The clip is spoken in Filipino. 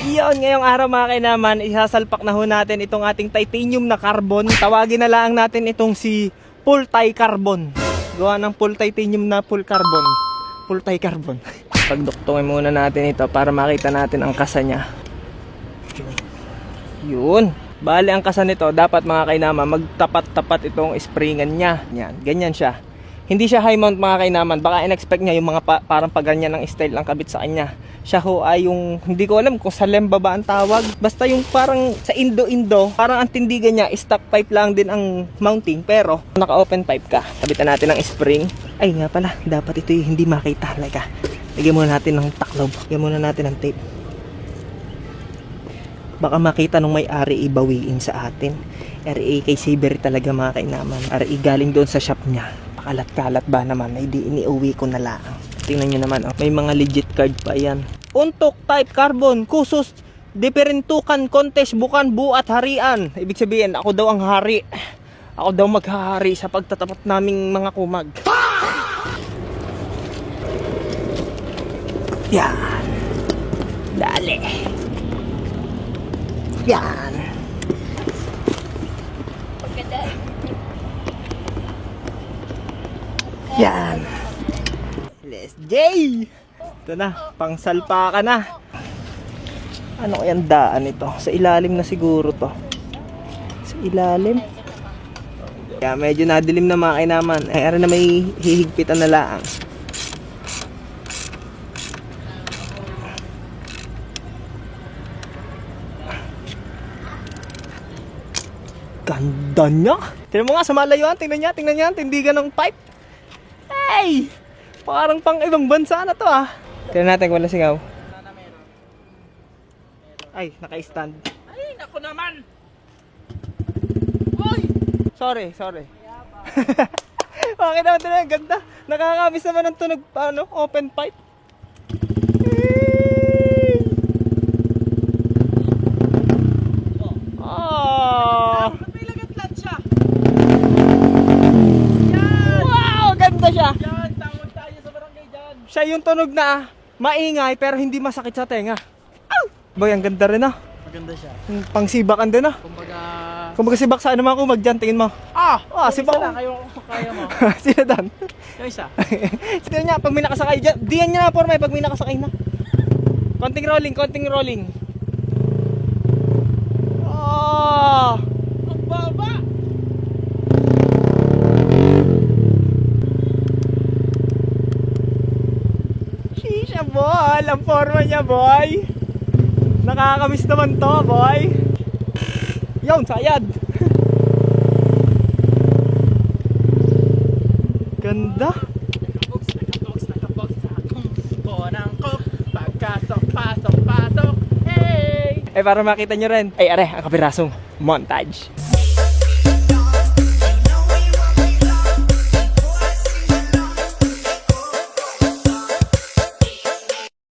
Iyon, ngayong araw mga kainaman, isasalpak na ho natin itong ating titanium na carbon. Tawagin na lang natin itong si full tie carbon. Gawa ng full titanium na full carbon. Full tie carbon. Pagduktungin muna natin ito para makita natin ang kasa niya. Yun. Bale ang kasa nito, dapat mga kainaman, magtapat-tapat itong springan niya. Yan, ganyan siya. Hindi siya high mount mga kainaman. Baka in-expect niya yung mga parang paganyan ng style ang kabit sa kanya. Siya ho ay yung, hindi ko alam kung sa lemba ba ang tawag. Basta yung parang sa Indo-Indo, parang ang tindigan niya, stock pipe lang din ang mounting. Pero naka-open pipe ka. Kabitan natin ng spring. Ay nga pala, dapat ito yung hindi makita. Like lagyan muna natin ng taklob. Lagyan muna natin ng tape. Baka makita nung may-ari ibawiin sa atin. RA kay Saber talaga mga kainaman. RA galing doon sa shop niya. Pakalat-kalat ba naman? Ay di iniuwi ko na lang. Tingnan nyo naman, oh. May mga legit card pa yan. Untok type carbon, kusus, diferentukan, contest, bukan, buat, harian. Ibig sabihin, ako daw ang hari. Ako daw maghahari sa pagtatapat naming mga kumag. Yan. Dali. Yan. Yan. Let's J. Ito na, pangsalpa ka na. Ano kayang daan ito? Sa ilalim na siguro to. Sa ilalim. Kaya medyo nadilim na mga kainaman. Ay, ara na may hihigpitan na laang. Ganda niya. Tingnan mo nga sa malayuan. Tingnan niya. Tindigan ng pipe. Hey! Parang pang ibang bansa na to ah. Tingnan natin kung wala singaw. Ay, naka-stand. Ay, naku naman! Oy! Sorry. Bakit naman ito na, ganda. Nakakamiss naman ng tunog, open pipe. Oh! May lagat-lat siya! Wow, ganda siya. Yan, tawag tayo sa barangay dyan. Siya yung tunog na maingay pero hindi masakit sa tenga. Boy, ang ganda rin ah. Maganda siya. Pangsibakan din ah. Kumbaga sibak sa ano mga kumag dyan, tingin mo. Sibak. Kaya mo. Sino dan? Yung isa. Sino niya, pag may nakasakay dyan, diyan niya na porma pag may nakasakay na. Konting rolling. Oh! Ang baba! Shisha boy, ang forma niya boy. Nakakamiss naman to boy. Yun, sayad. Ganda. Nakabox sa akong bonang ko. Pasok, hey! Para makita nyo rin. Ay, ang kapirasong montage.